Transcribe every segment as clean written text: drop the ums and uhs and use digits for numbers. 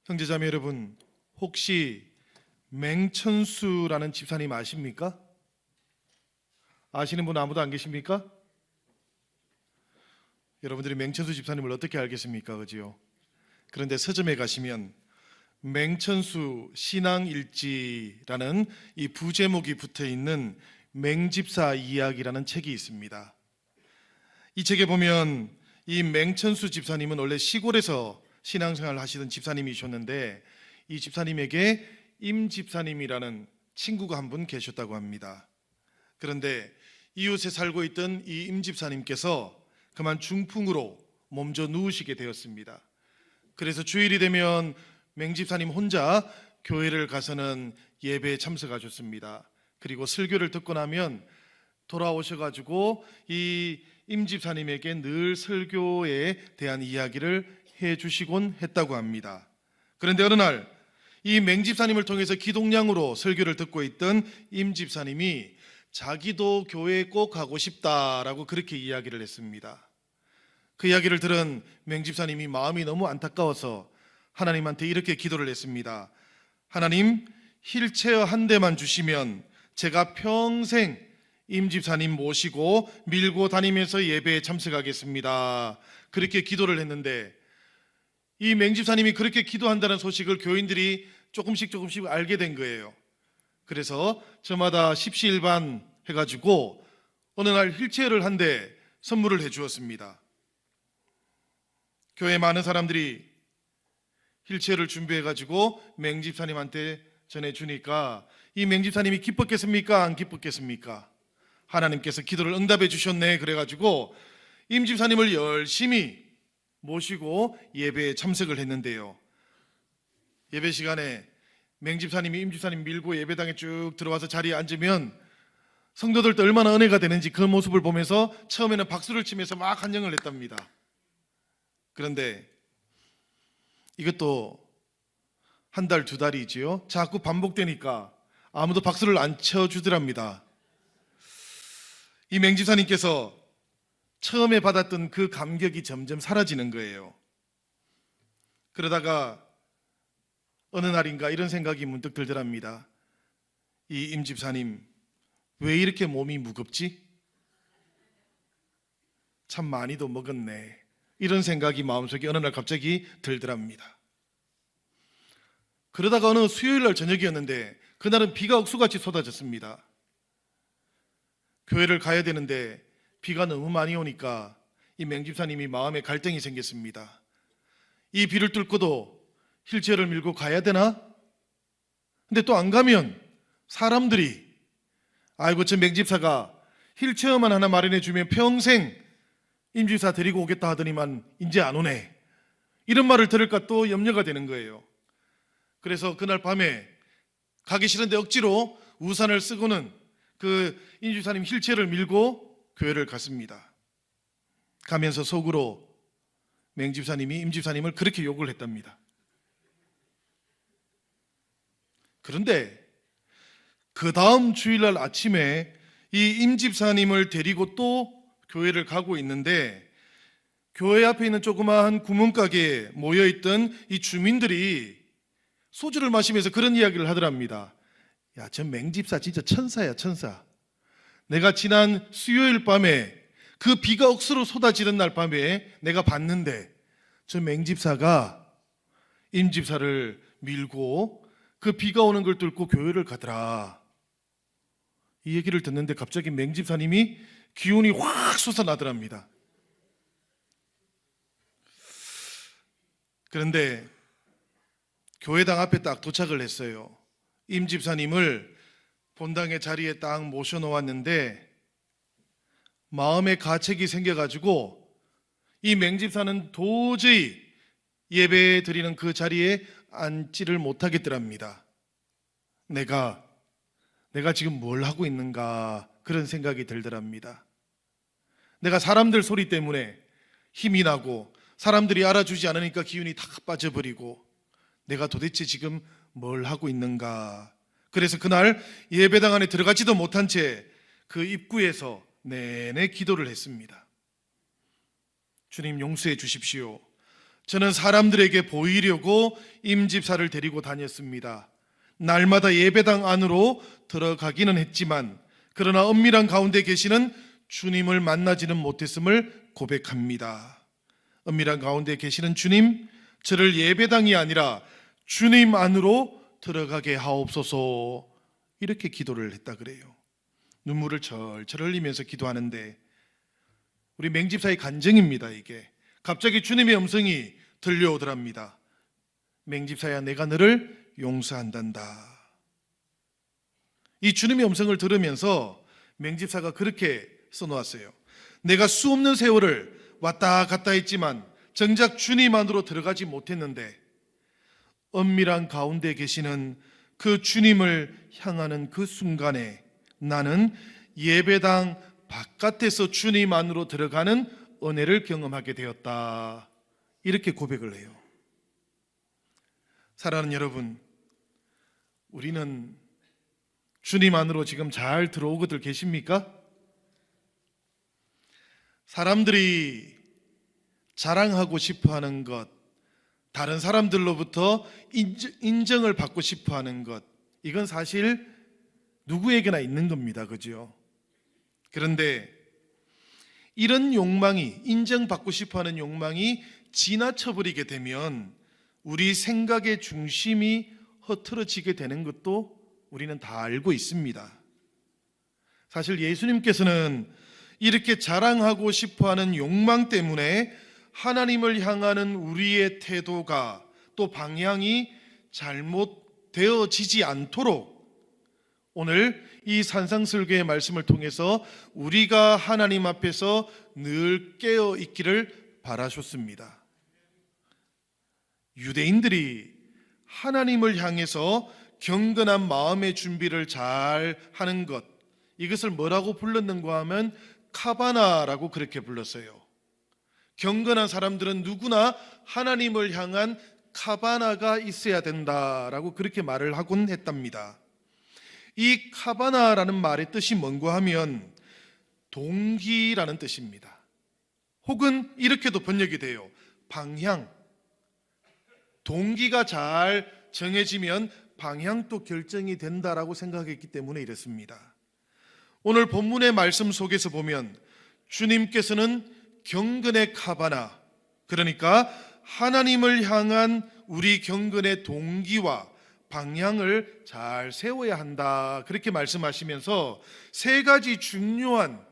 형제자매 여러분, 혹시 맹천수라는 집사님 아십니까? 아시는 분 아무도 안 계십니까? 여러분들이 맹천수 집사님을 어떻게 알겠습니까? 그지요? 그런데 서점에 가시면 맹천수 신앙일지라는 이 부제목이 붙어 있는 맹집사 이야기라는 책이 있습니다. 이 책에 보면 이 맹천수 집사님은 원래 시골에서 신앙생활을 하시던 집사님이셨는데, 이 집사님에게 임 집사님이라는 친구가 한 분 계셨다고 합니다. 그런데 이웃에 살고 있던 이 임 집사님께서 그만 중풍으로 몸져 누우시게 되었습니다. 그래서 주일이 되면 맹 집사님 혼자 교회를 가서는 예배에 참석하셨습니다. 그리고 설교를 듣고 나면 돌아오셔가지고 이 임 집사님에게 늘 설교에 대한 이야기를 해주시곤 했다고 합니다. 그런데 어느 날 이 맹 집사님을 통해서 기독량으로 설교를 듣고 있던 임 집사님이 자기도 교회에 꼭 가고 싶다라고 그렇게 이야기를 했습니다. 그 이야기를 들은 맹 집사님이 마음이 너무 안타까워서 하나님한테 이렇게 기도를 했습니다. 하나님, 휠체어 한 대만 주시면 제가 평생 임 집사님 모시고 밀고 다니면서 예배에 참석하겠습니다. 그렇게 기도를 했는데, 이 맹 집사님이 그렇게 기도한다는 소식을 교인들이 조금씩 알게 된 거예요. 그래서 저마다 십시일반 해가지고 어느 날 휠체어를 한 대 선물을 해 주었습니다. 교회 많은 사람들이 휠체어를 준비해가지고 맹 집사님한테 전해주니까 이 맹 집사님이 기뻤겠습니까? 안 기뻤겠습니까? 하나님께서 기도를 응답해 주셨네. 그래가지고 임 집사님을 열심히 모시고 예배에 참석을 했는데요, 예배 시간에 맹 집사님이 임 집사님 밀고 예배당에 쭉 들어와서 자리에 앉으면 성도들도 얼마나 은혜가 되는지 그 모습을 보면서 처음에는 박수를 치면서 막 환영을 했답니다. 그런데 이것도 한 달, 두 달이지요. 자꾸 반복되니까 아무도 박수를 안 쳐주더랍니다. 이 맹 집사님께서 처음에 받았던 그 감격이 점점 사라지는 거예요. 그러다가 어느 날인가 이런 생각이 문득 들더랍니다. 이 임 집사님, 왜 이렇게 몸이 무겁지? 참 많이도 먹었네. 이런 생각이 마음속에 어느 날 갑자기 들더랍니다. 그러다가 어느 수요일 날 저녁이었는데, 그날은 비가 억수같이 쏟아졌습니다. 교회를 가야 되는데 비가 너무 많이 오니까 이 맹 집사님이 마음에 갈등이 생겼습니다. 이 비를 뚫고도 휠체어를 밀고 가야 되나? 근데 또 안 가면 사람들이 아이고, 저 맹 집사가 휠체어만 하나 마련해 주면 평생 임 집사 데리고 오겠다 하더니만 이제 안 오네, 이런 말을 들을까 또 염려가 되는 거예요. 그래서 그날 밤에 가기 싫은데 억지로 우산을 쓰고는 그 임 집사님 휠체어를 밀고 교회를 갔습니다. 가면서 속으로 맹 집사님이 임 집사님을 그렇게 욕을 했답니다. 그런데 그 다음 주일날 아침에 이 임 집사님을 데리고 또 교회를 가고 있는데, 교회 앞에 있는 조그마한 구멍가게에 모여있던 이 주민들이 소주를 마시면서 그런 이야기를 하더랍니다. 야, 저 맹 집사 진짜 천사야, 천사. 내가 지난 수요일 밤에 그 비가 억수로 쏟아지는 날 밤에 내가 봤는데 저 맹 집사가 임 집사를 밀고 그 비가 오는 걸 뚫고 교회를 가더라. 이 얘기를 듣는데 갑자기 맹 집사님이 기운이 확 솟아나더랍니다. 그런데 교회당 앞에 딱 도착을 했어요. 임 집사님을 본당의 자리에 딱 모셔놓았는데 마음에 가책이 생겨가지고 이 맹 집사는 도저히 예배 드리는 그 자리에 앉지를 못하겠더랍니다. 내가 지금 뭘 하고 있는가, 그런 생각이 들더랍니다. 내가 사람들 소리 때문에 힘이 나고 사람들이 알아주지 않으니까 기운이 다 빠져버리고 내가 도대체 지금 뭘 하고 있는가. 그래서 그날 예배당 안에 들어가지도 못한 채 그 입구에서 내내 기도를 했습니다. 주님, 용서해 주십시오. 저는 사람들에게 보이려고 임집사를 데리고 다녔습니다. 날마다 예배당 안으로 들어가기는 했지만 그러나 은밀한 가운데 계시는 주님을 만나지는 못했음을 고백합니다. 은밀한 가운데 계시는 주님, 저를 예배당이 아니라 주님 안으로 들어가게 하옵소서, 이렇게 기도를 했다 그래요. 눈물을 절절 흘리면서 기도하는데 우리 맹집사의 간증입니다. 이게 갑자기 주님의 음성이 들려오더랍니다. 맹집사야, 내가 너를 용서한단다. 이 주님의 음성을 들으면서 맹집사가 그렇게 써놓았어요. 내가 수없는 세월을 왔다 갔다 했지만 정작 주님 안으로 들어가지 못했는데 은밀한 가운데 계시는 그 주님을 향하는 그 순간에 나는 예배당 바깥에서 주님 안으로 들어가는 은혜를 경험하게 되었다, 이렇게 고백을 해요. 사랑하는 여러분, 우리는 주님 안으로 지금 잘 들어오고들 계십니까? 사람들이 자랑하고 싶어하는 것, 다른 사람들로부터 인정을 받고 싶어하는 것, 이건 사실 누구에게나 있는 겁니다. 그죠? 그런데 이런 욕망이, 인정받고 싶어하는 욕망이 지나쳐버리게 되면 우리 생각의 중심이 흐트러지게 되는 것도 우리는 다 알고 있습니다. 사실 예수님께서는 이렇게 자랑하고 싶어하는 욕망 때문에 하나님을 향하는 우리의 태도가, 또 방향이 잘못되어지지 않도록 오늘 이 산상설교의 말씀을 통해서 우리가 하나님 앞에서 늘 깨어 있기를 바라셨습니다. 유대인들이 하나님을 향해서 경건한 마음의 준비를 잘 하는 것, 이것을 뭐라고 불렀는가 하면 카바나라고 그렇게 불렀어요. 경건한 사람들은 누구나 하나님을 향한 카바나가 있어야 된다라고 그렇게 말을 하곤 했답니다. 이 카바나라는 말의 뜻이 뭔가 하면 동기라는 뜻입니다. 혹은 이렇게도 번역이 돼요. 방향. 동기가 잘 정해지면 방향도 결정이 된다라고 생각했기 때문에 이렇습니다. 오늘 본문의 말씀 속에서 보면 주님께서는 경건의 카바나, 그러니까 하나님을 향한 우리 경건의 동기와 방향을 잘 세워야 한다, 그렇게 말씀하시면서 세 가지 중요한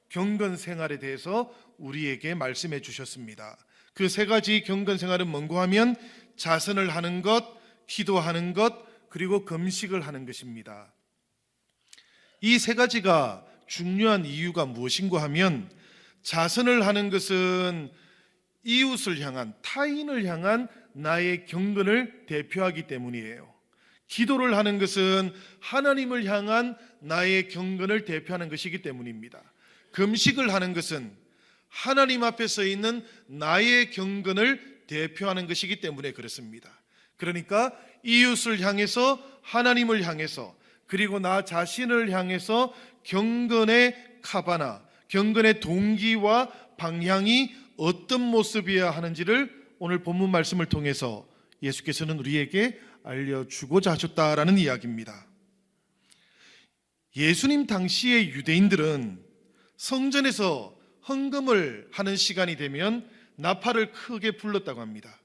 경건 생활에 대해서 우리에게 말씀해 주셨습니다. 그 세 가지 경건 생활은 뭔가 하면 자선을 하는 것, 기도하는 것, 그리고 금식을 하는 것입니다. 이 세 가지가 중요한 이유가 무엇인가 하면 자선을 하는 것은 이웃을 향한, 타인을 향한 나의 경건을 대표하기 때문이에요. 기도를 하는 것은 하나님을 향한 나의 경건을 대표하는 것이기 때문입니다. 금식을 하는 것은 하나님 앞에 서 있는 나의 경건을 대표하는 것이기 때문에 그렇습니다. 그러니까 이웃을 향해서, 하나님을 향해서, 그리고 나 자신을 향해서 경건의 카바나, 경건의 동기와 방향이 어떤 모습이어야 하는지를 오늘 본문 말씀을 통해서 예수께서는 우리에게 알려주고자 하셨다라는 이야기입니다. 예수님 당시의 유대인들은 성전에서 헌금을 하는 시간이 되면 나팔을 크게 불렀다고 합니다.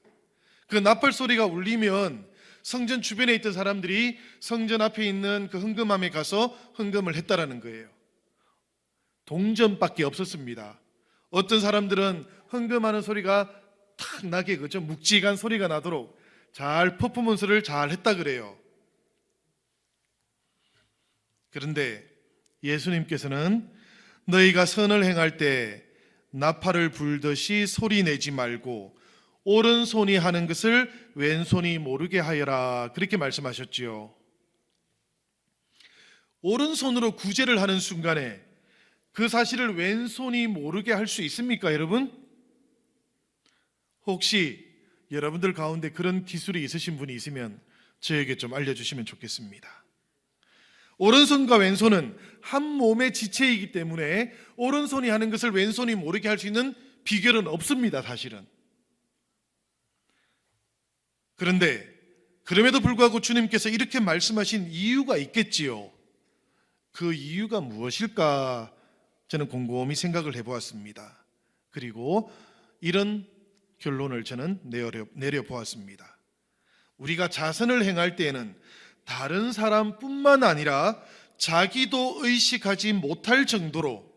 그 나팔 소리가 울리면 성전 주변에 있던 사람들이 성전 앞에 있는 그 헌금함에 가서 헌금을 했다라는 거예요. 동전밖에 없었습니다. 어떤 사람들은 헌금하는 소리가 탁 나게, 그죠? 묵직한 소리가 나도록 잘 퍼포먼스를 잘 했다 그래요. 그런데 예수님께서는 너희가 선을 행할 때 나팔을 불듯이 소리 내지 말고 오른손이 하는 것을 왼손이 모르게 하여라, 그렇게 말씀하셨지요. 오른손으로 구제를 하는 순간에 그 사실을 왼손이 모르게 할 수 있습니까, 여러분? 혹시 여러분들 가운데 그런 기술이 있으신 분이 있으면 저에게 좀 알려주시면 좋겠습니다. 오른손과 왼손은 한 몸의 지체이기 때문에 오른손이 하는 것을 왼손이 모르게 할 수 있는 비결은 없습니다, 사실은. 그런데 그럼에도 불구하고 주님께서 이렇게 말씀하신 이유가 있겠지요. 그 이유가 무엇일까? 저는 곰곰이 생각을 해보았습니다. 그리고 이런 결론을 저는 내려보았습니다. 우리가 자선을 행할 때에는 다른 사람뿐만 아니라 자기도 의식하지 못할 정도로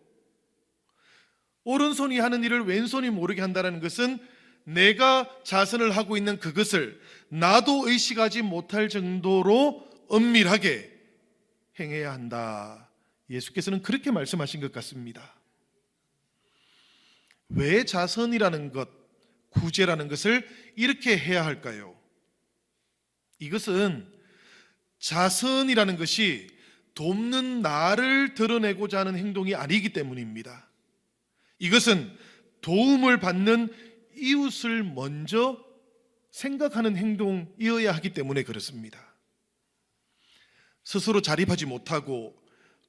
오른손이 하는 일을 왼손이 모르게 한다는 것은 내가 자선을 하고 있는 그것을 나도 의식하지 못할 정도로 은밀하게 행해야 한다. 예수께서는 그렇게 말씀하신 것 같습니다. 왜 자선이라는 것, 구제라는 것을 이렇게 해야 할까요? 이것은 자선이라는 것이 돕는 나를 드러내고자 하는 행동이 아니기 때문입니다. 이것은 도움을 받는 이웃을 먼저 생각하는 행동이어야 하기 때문에 그렇습니다. 스스로 자립하지 못하고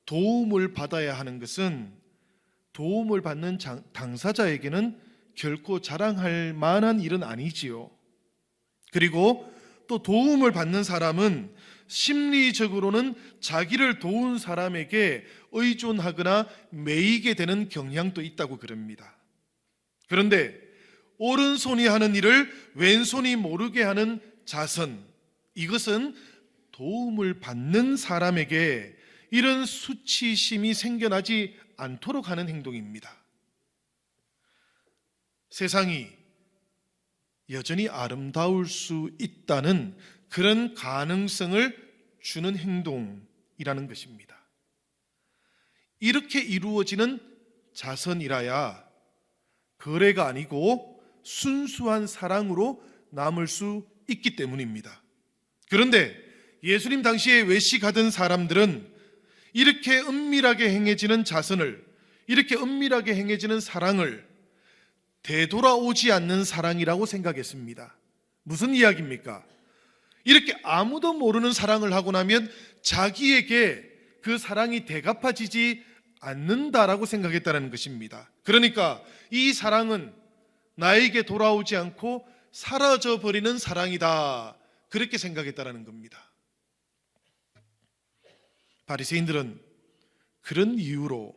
도움을 받아야 하는 것은 도움을 받는 당사자에게는 결코 자랑할 만한 일은 아니지요. 그리고 또 도움을 받는 사람은 심리적으로는 자기를 도운 사람에게 의존하거나 매이게 되는 경향도 있다고 그럽니다. 그런데 오른손이 하는 일을 왼손이 모르게 하는 자선, 이것은 도움을 받는 사람에게 이런 수치심이 생겨나지 않도록 하는 행동입니다. 세상이 여전히 아름다울 수 있다는 그런 가능성을 주는 행동이라는 것입니다. 이렇게 이루어지는 자선이라야 거래가 아니고 순수한 사랑으로 남을 수 있기 때문입니다. 그런데 예수님 당시에 외식하던 사람들은 이렇게 은밀하게 행해지는 자선을, 이렇게 은밀하게 행해지는 사랑을 되돌아오지 않는 사랑이라고 생각했습니다. 무슨 이야기입니까? 이렇게 아무도 모르는 사랑을 하고 나면 자기에게 그 사랑이 되갚아지지 않는다라고 생각했다는 것입니다. 그러니까 이 사랑은 나에게 돌아오지 않고 사라져버리는 사랑이다, 그렇게 생각했다는 겁니다. 바리새인들은 그런 이유로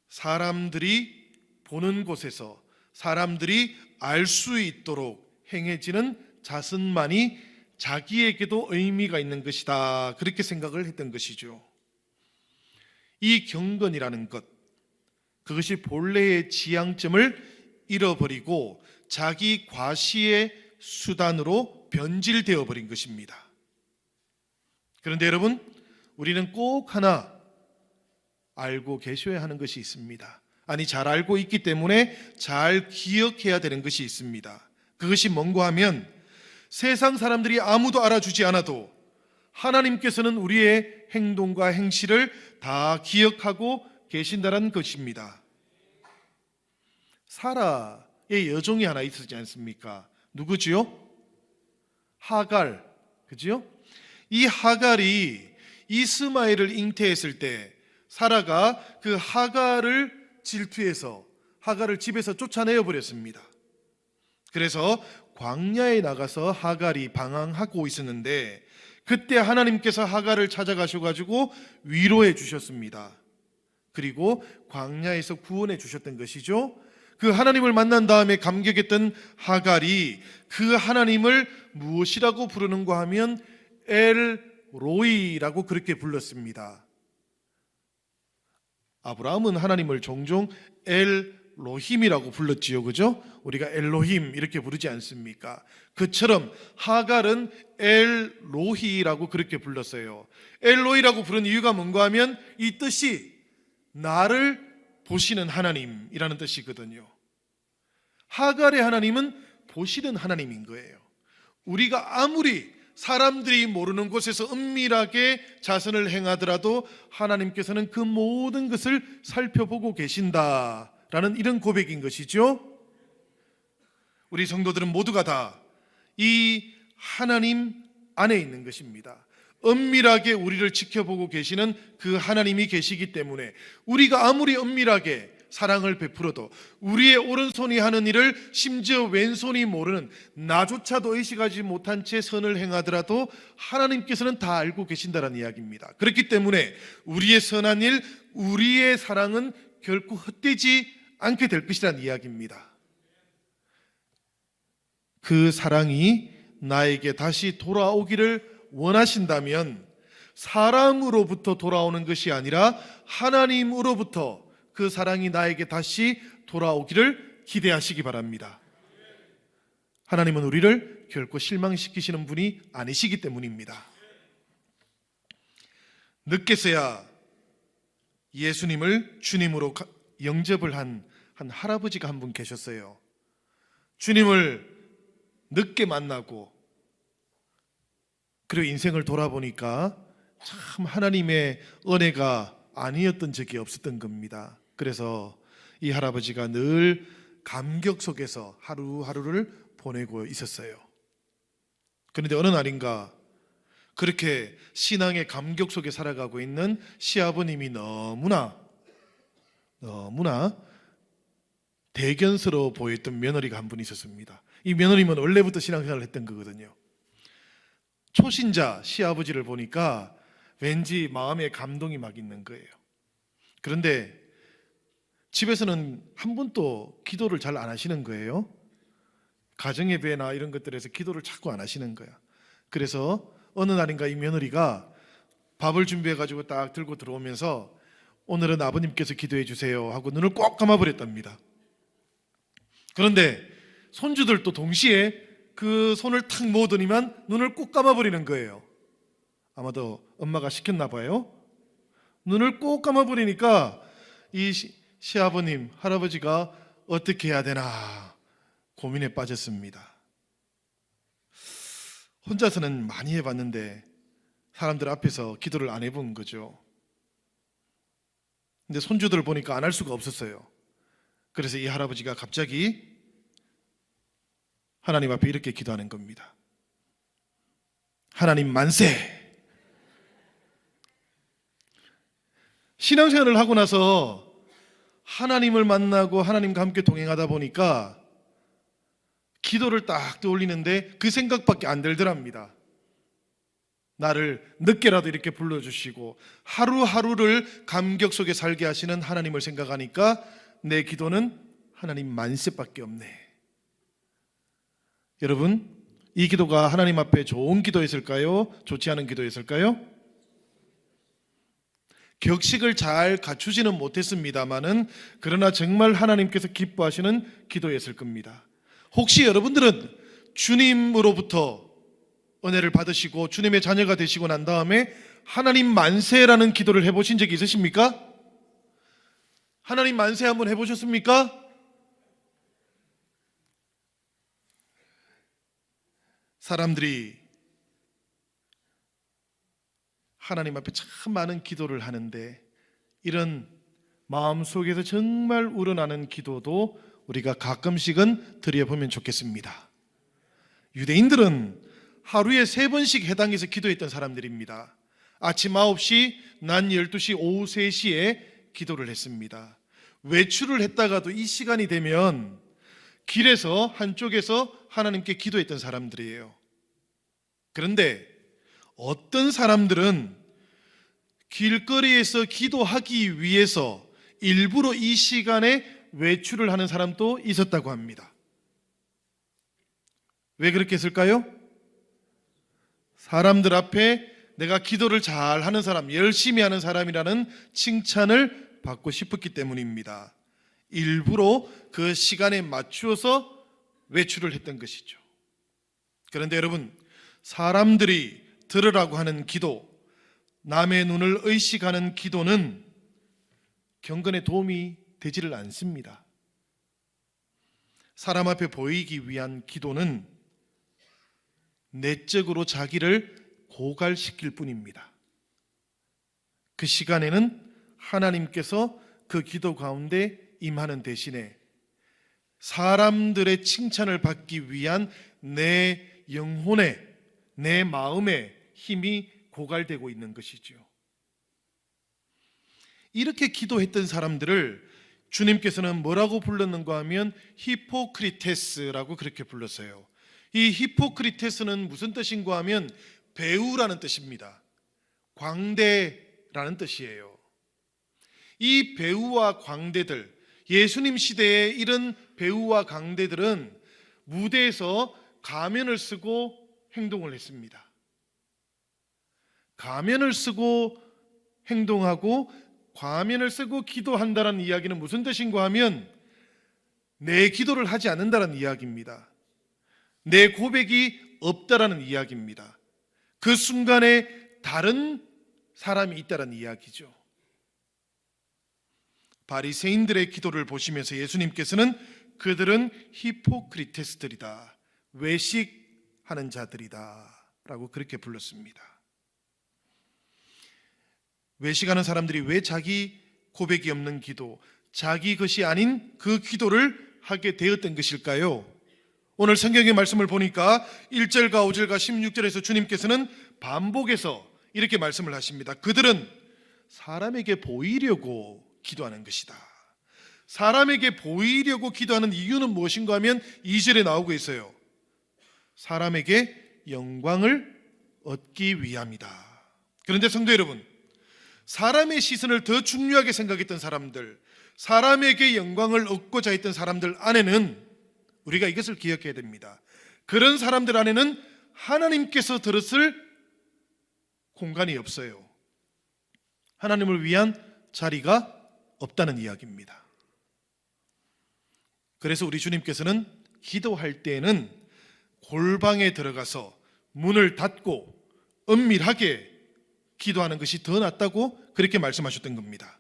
사람들이 보는 곳에서 사람들이 알 수 있도록 행해지는 자선만이 자기에게도 의미가 있는 것이다, 그렇게 생각을 했던 것이죠. 이 경건이라는 것, 그것이 본래의 지향점을 잃어버리고 자기 과시의 수단으로 변질되어 버린 것입니다. 그런데 여러분, 우리는 꼭 하나 알고 계셔야 하는 것이 있습니다. 아니, 잘 알고 있기 때문에 잘 기억해야 되는 것이 있습니다. 그것이 뭔가 하면 세상 사람들이 아무도 알아주지 않아도 하나님께서는 우리의 행동과 행실을 다 기억하고 계신다는 것입니다. 사라의 여종이 하나 있었지 않습니까? 누구지요? 하갈, 그죠? 이 하갈이 이스마엘을 잉태했을 때 사라가 그 하갈을 질투해서 하갈을 집에서 쫓아내어 버렸습니다. 그래서 광야에 나가서 하갈이 방황하고 있었는데 그때 하나님께서 하갈을 찾아가셔가지고 위로해 주셨습니다. 그리고 광야에서 구원해 주셨던 것이죠. 그 하나님을 만난 다음에 감격했던 하갈이 그 하나님을 무엇이라고 부르는가 하면 엘 로이라고 그렇게 불렀습니다. 아브라함은 하나님을 종종 엘 로힘이라고 불렀지요, 그죠? 우리가 엘로힘 이렇게 부르지 않습니까? 그처럼 하갈은 엘 로히라고 그렇게 불렀어요. 엘로이라고 부른 이유가 뭔가 하면 이 뜻이 나를 보시는 하나님이라는 뜻이거든요. 하갈의 하나님은 보시는 하나님인 거예요. 우리가 아무리 사람들이 모르는 곳에서 은밀하게 자선을 행하더라도 하나님께서는 그 모든 것을 살펴보고 계신다라는 이런 고백인 것이죠. 우리 성도들은 모두가 다 이 하나님 안에 있는 것입니다. 은밀하게 우리를 지켜보고 계시는 그 하나님이 계시기 때문에 우리가 아무리 은밀하게 사랑을 베풀어도, 우리의 오른손이 하는 일을 심지어 왼손이 모르는, 나조차도 의식하지 못한 채 선을 행하더라도 하나님께서는 다 알고 계신다는 이야기입니다. 그렇기 때문에 우리의 선한 일, 우리의 사랑은 결코 헛되지 않게 될 것이라는 이야기입니다. 그 사랑이 나에게 다시 돌아오기를 원하신다면 사람으로부터 돌아오는 것이 아니라 하나님으로부터 그 사랑이 나에게 다시 돌아오기를 기대하시기 바랍니다. 하나님은 우리를 결코 실망시키시는 분이 아니시기 때문입니다. 늦게서야 예수님을 주님으로 영접을 한 할아버지가 한 분 계셨어요. 주님을 늦게 만나고 그리고 인생을 돌아보니까 참 하나님의 은혜가 아니었던 적이 없었던 겁니다. 그래서 이 할아버지가 늘 감격 속에서 하루하루를 보내고 있었어요. 그런데 어느 날인가 그렇게 신앙의 감격 속에 살아가고 있는 시아버님이 너무나 대견스러워 보였던 며느리가 한 분 있었습니다. 이 며느리는 원래부터 신앙생활을 했던 거거든요. 초신자 시아버지를 보니까 왠지 마음에 감동이 막 있는 거예요. 그런데 집에서는 한 번도 기도를 잘 안 하시는 거예요. 가정예배나 이런 것들에서 기도를 자꾸 안 하시는 거야. 그래서 어느 날인가 이 며느리가 밥을 준비해가지고 딱 들고 들어오면서 오늘은 아버님께서 기도해 주세요 하고 눈을 꼭 감아버렸답니다. 그런데 손주들도 동시에 그 손을 탁 모으더니만 눈을 꼭 감아버리는 거예요. 아마도 엄마가 시켰나 봐요. 눈을 꼭 감아버리니까 이 시아버님, 할아버지가 어떻게 해야 되나 고민에 빠졌습니다. 혼자서는 많이 해봤는데 사람들 앞에서 기도를 안 해본 거죠. 근데 손주들을 보니까 안 할 수가 없었어요. 그래서 이 할아버지가 갑자기 하나님 앞에 이렇게 기도하는 겁니다. 하나님 만세! 신앙생활을 하고 나서 하나님을 만나고 하나님과 함께 동행하다 보니까 기도를 딱 떠올리는데 그 생각밖에 안 들더랍니다. 나를 늦게라도 이렇게 불러주시고 하루하루를 감격 속에 살게 하시는 하나님을 생각하니까 내 기도는 하나님 만세밖에 없네. 여러분, 이 기도가 하나님 앞에 좋은 기도였을까요? 좋지 않은 기도였을까요? 격식을 잘 갖추지는 못했습니다마는 그러나 정말 하나님께서 기뻐하시는 기도였을 겁니다. 혹시 여러분들은 주님으로부터 은혜를 받으시고 주님의 자녀가 되시고 난 다음에 하나님 만세라는 기도를 해보신 적이 있으십니까? 하나님 만세 한번 해보셨습니까? 사람들이 하나님 앞에 참 많은 기도를 하는데 이런 마음속에서 정말 우러나는 기도도 우리가 가끔씩은 드려보면 좋겠습니다. 유대인들은 하루에 3번씩 해당해서 기도했던 사람들입니다. 아침 9시, 낮 12시, 오후 3시에 기도를 했습니다. 외출을 했다가도 이 시간이 되면 길에서 한쪽에서 하나님께 기도했던 사람들이에요. 그런데 어떤 사람들은 길거리에서 기도하기 위해서 일부러 이 시간에 외출을 하는 사람도 있었다고 합니다. 왜 그렇게 했을까요? 사람들 앞에 내가 기도를 잘 하는 사람, 열심히 하는 사람이라는 칭찬을 받고 싶었기 때문입니다. 일부러 그 시간에 맞추어서 외출을 했던 것이죠. 그런데 여러분, 사람들이 들으라고 하는 기도, 남의 눈을 의식하는 기도는 경건에 도움이 되지를 않습니다. 사람 앞에 보이기 위한 기도는 내적으로 자기를 고갈시킬 뿐입니다. 그 시간에는 하나님께서 그 기도 가운데 임하는 대신에 사람들의 칭찬을 받기 위한 내 영혼의, 내 마음의 힘이 고갈되고 있는 것이죠. 이렇게 기도했던 사람들을 주님께서는 뭐라고 불렀는가 하면 히포크리테스라고 그렇게 불렀어요. 이 히포크리테스는 무슨 뜻인가 하면 배우라는 뜻입니다. 광대라는 뜻이에요. 이 배우와 광대들, 예수님 시대에 이런 배우와 광대들은 무대에서 가면을 쓰고 행동을 했습니다. 가면을 쓰고 행동하고 가면을 쓰고 기도한다는 이야기는 무슨 뜻인가 하면 내 기도를 하지 않는다는 이야기입니다. 내 고백이 없다라는 이야기입니다. 그 순간에 다른 사람이 있다는 이야기죠. 바리새인들의 기도를 보시면서 예수님께서는 그들은 히포크리테스들이다, 외식하는 자들이다 라고 그렇게 불렀습니다. 외식하는 사람들이 왜 자기 고백이 없는 기도, 자기 것이 아닌 그 기도를 하게 되었던 것일까요? 오늘 성경의 말씀을 보니까 1절과 5절과 16절에서 주님께서는 반복해서 이렇게 말씀을 하십니다. 그들은 사람에게 보이려고 기도하는 것이다. 사람에게 보이려고 기도하는 이유는 무엇인가 하면 2절에 나오고 있어요. 사람에게 영광을 얻기 위함이다. 그런데 성도 여러분, 사람의 시선을 더 중요하게 생각했던 사람들, 사람에게 영광을 얻고자 했던 사람들 안에는 우리가 이것을 기억해야 됩니다. 그런 사람들 안에는 하나님께서 들었을 공간이 없어요. 하나님을 위한 자리가 없다는 이야기입니다. 그래서 우리 주님께서는 기도할 때에는 골방에 들어가서 문을 닫고 은밀하게 기도하는 것이 더 낫다고 그렇게 말씀하셨던 겁니다.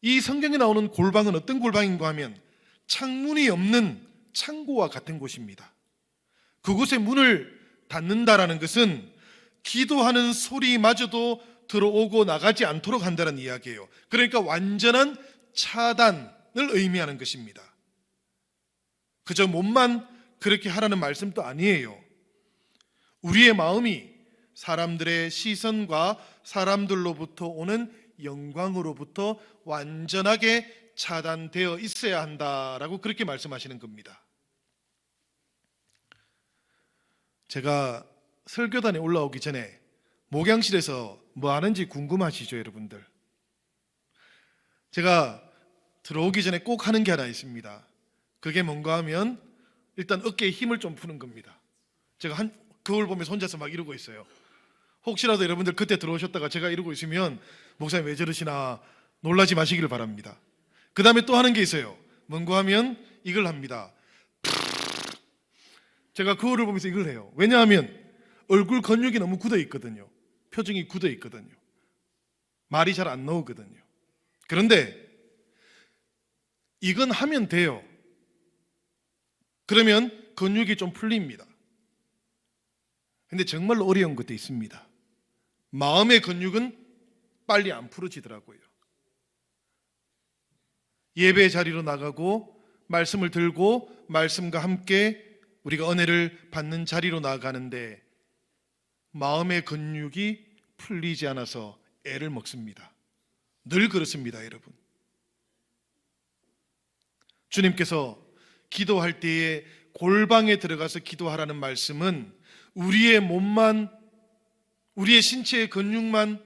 이 성경에 나오는 골방은 어떤 골방인가 하면 창문이 없는 창고와 같은 곳입니다. 그곳에 문을 닫는다라는 것은 기도하는 소리마저도 들어오고 나가지 않도록 한다는 이야기예요. 그러니까 완전한 차단을 의미하는 것입니다. 그저 몸만 그렇게 하라는 말씀도 아니에요. 우리의 마음이 사람들의 시선과 사람들로부터 오는 영광으로부터 완전하게 차단되어 있어야 한다라고 그렇게 말씀하시는 겁니다. 제가 설교단에 올라오기 전에 목양실에서 뭐 하는지 궁금하시죠, 여러분들? 제가 들어오기 전에 꼭 하는 게 하나 있습니다. 그게 뭔가 하면 일단 어깨에 힘을 좀 푸는 겁니다. 제가 거울 보면서 혼자서 막 이러고 있어요. 혹시라도 여러분들 그때 들어오셨다가 제가 이러고 있으면 목사님 왜 저러시나 놀라지 마시기를 바랍니다. 그 다음에 또 하는 게 있어요. 뭔가 하면 이걸 합니다. 제가 거울을 보면서 이걸 해요. 왜냐하면 얼굴 근육이 너무 굳어 있거든요. 표정이 굳어 있거든요. 말이 잘 안 나오거든요. 그런데 이건 하면 돼요. 그러면 근육이 좀 풀립니다. 근데 정말로 어려운 것도 있습니다. 마음의 근육은 빨리 안 풀어지더라고요. 예배 자리로 나가고 말씀을 들고 말씀과 함께 우리가 은혜를 받는 자리로 나가는데 마음의 근육이 풀리지 않아서 애를 먹습니다. 늘 그렇습니다, 여러분. 주님께서 기도할 때에 골방에 들어가서 기도하라는 말씀은 우리의 몸만, 우리의 신체의 근육만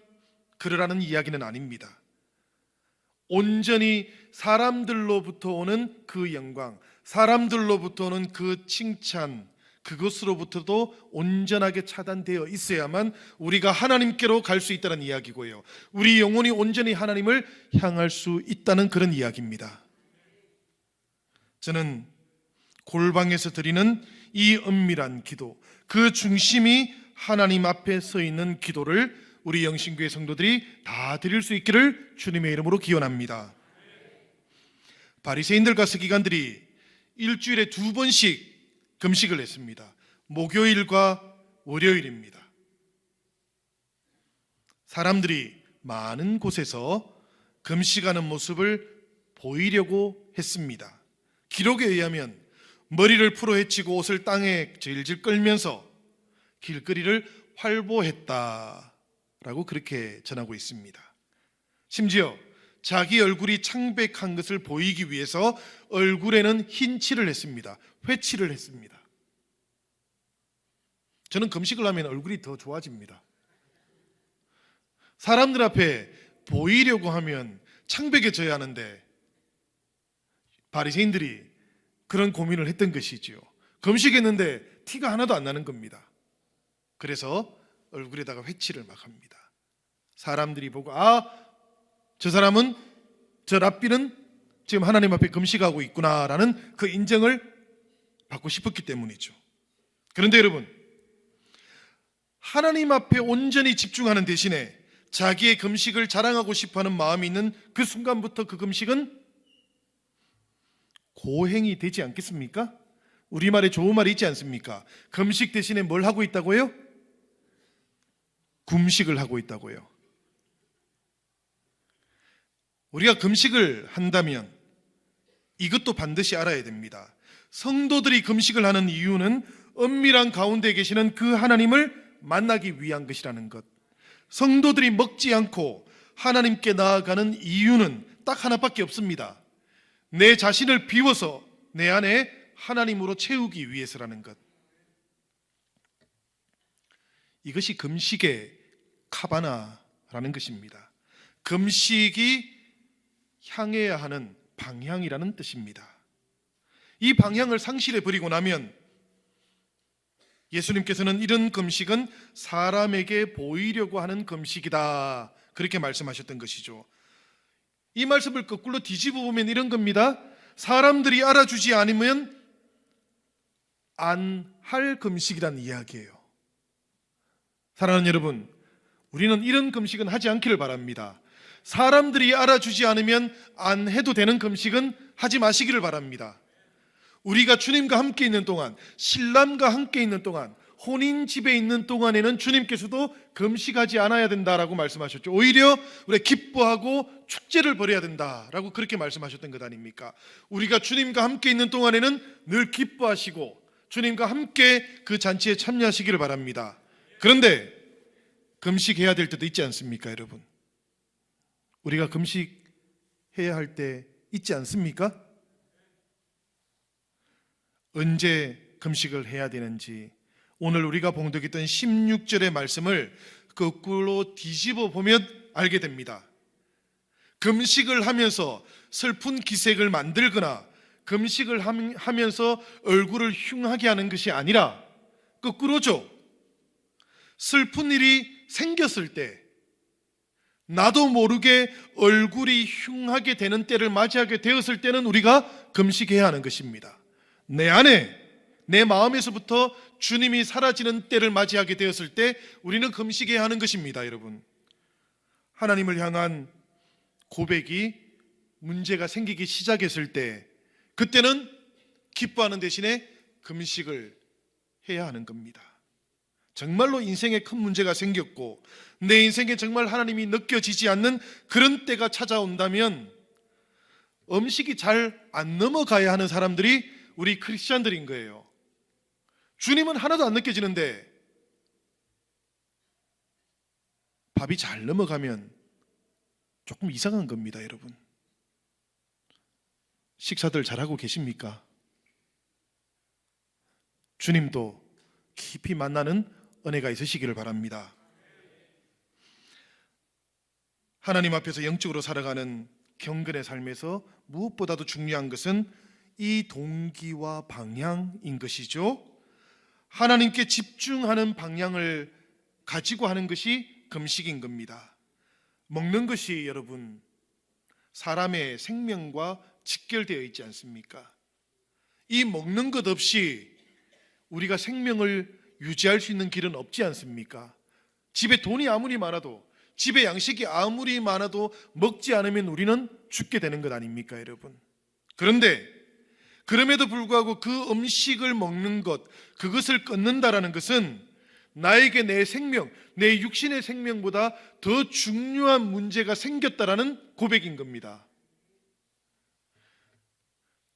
그러라는 이야기는 아닙니다. 온전히 사람들로부터 오는 그 영광, 사람들로부터 오는 그 칭찬, 그것으로부터도 온전하게 차단되어 있어야만 우리가 하나님께로 갈 수 있다는 이야기고요. 우리 영혼이 온전히 하나님을 향할 수 있다는 그런 이야기입니다. 저는 골방에서 드리는 이 은밀한 기도, 그 중심이 하나님 앞에 서 있는 기도를 우리 영신교회 성도들이 다 드릴 수 있기를 주님의 이름으로 기원합니다. 바리새인들과 서기관들이 일주일에 2번씩 금식을 했습니다. 목요일과 월요일입니다. 사람들이 많은 곳에서 금식하는 모습을 보이려고 했습니다. 기록에 의하면 머리를 풀어헤치고 옷을 땅에 질질 끌면서 길거리를 활보했다라고 그렇게 전하고 있습니다. 심지어 자기 얼굴이 창백한 것을 보이기 위해서 얼굴에는 흰 칠을 했습니다. 회칠을 했습니다. 저는 금식을 하면 얼굴이 더 좋아집니다. 사람들 앞에 보이려고 하면 창백해져야 하는데 바리새인들이 그런 고민을 했던 것이지요. 금식했는데 티가 하나도 안 나는 겁니다. 그래서 얼굴에다가 회칠을 막 합니다. 사람들이 보고 저 사람은, 저 랍비는 지금 하나님 앞에 금식하고 있구나라는 그 인정을 받고 싶었기 때문이죠. 그런데 여러분, 하나님 앞에 온전히 집중하는 대신에 자기의 금식을 자랑하고 싶어하는 마음이 있는 그 순간부터 그 금식은 고행이 되지 않겠습니까? 우리말에 좋은 말이 있지 않습니까? 금식 대신에 뭘 하고 있다고요? 금식을 하고 있다고요. 우리가 금식을 한다면 이것도 반드시 알아야 됩니다. 성도들이 금식을 하는 이유는 은밀한 가운데 계시는 그 하나님을 만나기 위한 것이라는 것. 성도들이 먹지 않고 하나님께 나아가는 이유는 딱 하나밖에 없습니다. 내 자신을 비워서 내 안에 하나님으로 채우기 위해서라는 것. 이것이 금식의 카바나라는 것입니다. 금식이 향해야 하는 방향이라는 뜻입니다. 이 방향을 상실해 버리고 나면 예수님께서는 이런 금식은 사람에게 보이려고 하는 금식이다, 그렇게 말씀하셨던 것이죠. 이 말씀을 거꾸로 뒤집어 보면 이런 겁니다. 사람들이 알아주지 않으면 안 할 금식이라는 이야기예요. 사랑하는 여러분, 우리는 이런 금식은 하지 않기를 바랍니다. 사람들이 알아주지 않으면 안 해도 되는 금식은 하지 마시기를 바랍니다. 우리가 주님과 함께 있는 동안, 신랑과 함께 있는 동안, 혼인 집에 있는 동안에는 주님께서도 금식하지 않아야 된다라고 말씀하셨죠. 오히려 우리가 기뻐하고 축제를 벌여야 된다라고 그렇게 말씀하셨던 것 아닙니까? 우리가 주님과 함께 있는 동안에는 늘 기뻐하시고 주님과 함께 그 잔치에 참여하시기를 바랍니다. 그런데 금식해야 될 때도 있지 않습니까, 여러분? 우리가 금식해야 할 때 있지 않습니까? 언제 금식을 해야 되는지 오늘 우리가 봉독했던 16절의 말씀을 거꾸로 뒤집어 보면 알게 됩니다. 금식을 하면서 슬픈 기색을 만들거나 금식을 하면서 얼굴을 흉하게 하는 것이 아니라 거꾸로죠. 슬픈 일이 생겼을 때 나도 모르게 얼굴이 흉하게 되는 때를 맞이하게 되었을 때는 우리가 금식해야 하는 것입니다. 내 안에, 내 마음에서부터 주님이 사라지는 때를 맞이하게 되었을 때 우리는 금식해야 하는 것입니다, 여러분. 하나님을 향한 고백이 문제가 생기기 시작했을 때 그때는 기뻐하는 대신에 금식을 해야 하는 겁니다. 정말로 인생에 큰 문제가 생겼고 내 인생에 정말 하나님이 느껴지지 않는 그런 때가 찾아온다면 음식이 잘 안 넘어가야 하는 사람들이 우리 크리스찬들인 거예요. 주님은 하나도 안 느껴지는데 밥이 잘 넘어가면 조금 이상한 겁니다, 여러분. 식사들 잘하고 계십니까? 주님도 깊이 만나는 은혜가 있으시기를 바랍니다. 하나님 앞에서 영적으로 살아가는 경건의 삶에서 무엇보다도 중요한 것은 이 동기와 방향인 것이죠. 하나님께 집중하는 방향을 가지고 하는 것이 금식인 겁니다. 먹는 것이 여러분 사람의 생명과 직결되어 있지 않습니까? 이 먹는 것 없이 우리가 생명을 유지할 수 있는 길은 없지 않습니까? 집에 돈이 아무리 많아도, 집에 양식이 아무리 많아도 먹지 않으면 우리는 죽게 되는 것 아닙니까, 여러분? 그런데 그럼에도 불구하고 그 음식을 먹는 것, 그것을 끊는다라는 것은 나에게 내 생명, 내 육신의 생명보다 더 중요한 문제가 생겼다라는 고백인 겁니다.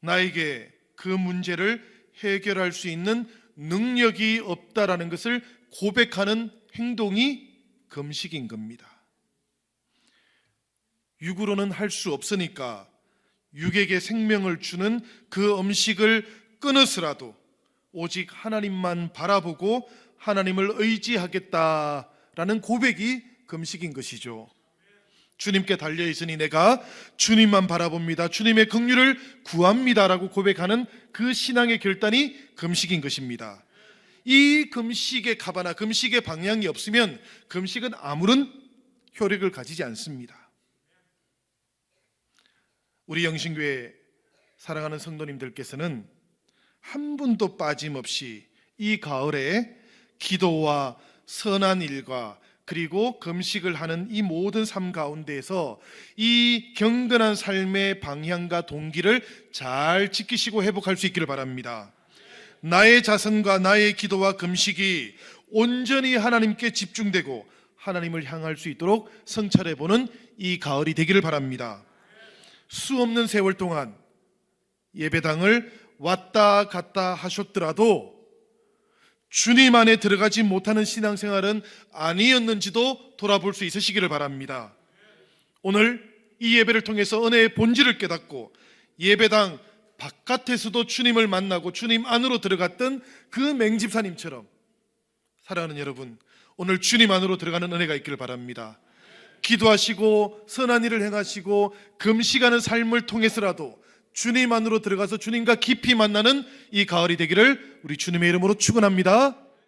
나에게 그 문제를 해결할 수 있는 능력이 없다라는 것을 고백하는 행동이 금식인 겁니다. 육으로는 할 수 없으니까 육에게 생명을 주는 그 음식을 끊어서라도 오직 하나님만 바라보고 하나님을 의지하겠다라는 고백이 금식인 것이죠. 주님께 달려 있으니 내가 주님만 바라봅니다. 주님의 긍휼을 구합니다라고 고백하는 그 신앙의 결단이 금식인 것입니다. 이 금식의 가바나 금식의 방향이 없으면 금식은 아무런 효력을 가지지 않습니다. 우리 영신교회 사랑하는 성도님들께서는 한 분도 빠짐없이 이 가을에 기도와 선한 일과 그리고 금식을 하는 이 모든 삶 가운데에서 이 경건한 삶의 방향과 동기를 잘 지키시고 회복할 수 있기를 바랍니다. 나의 자선과 나의 기도와 금식이 온전히 하나님께 집중되고 하나님을 향할 수 있도록 성찰해보는 이 가을이 되기를 바랍니다. 수 없는 세월 동안 예배당을 왔다 갔다 하셨더라도 주님 안에 들어가지 못하는 신앙생활은 아니었는지도 돌아볼 수 있으시기를 바랍니다. 오늘 이 예배를 통해서 은혜의 본질을 깨닫고 예배당 바깥에서도 주님을 만나고 주님 안으로 들어갔던 그 맹집사님처럼 사랑하는 여러분, 오늘 주님 안으로 들어가는 은혜가 있기를 바랍니다. 기도하시고 선한 일을 행하시고 금식하는 삶을 통해서라도 주님 안으로 들어가서 주님과 깊이 만나는 이 가을이 되기를 우리 주님의 이름으로 축원합니다.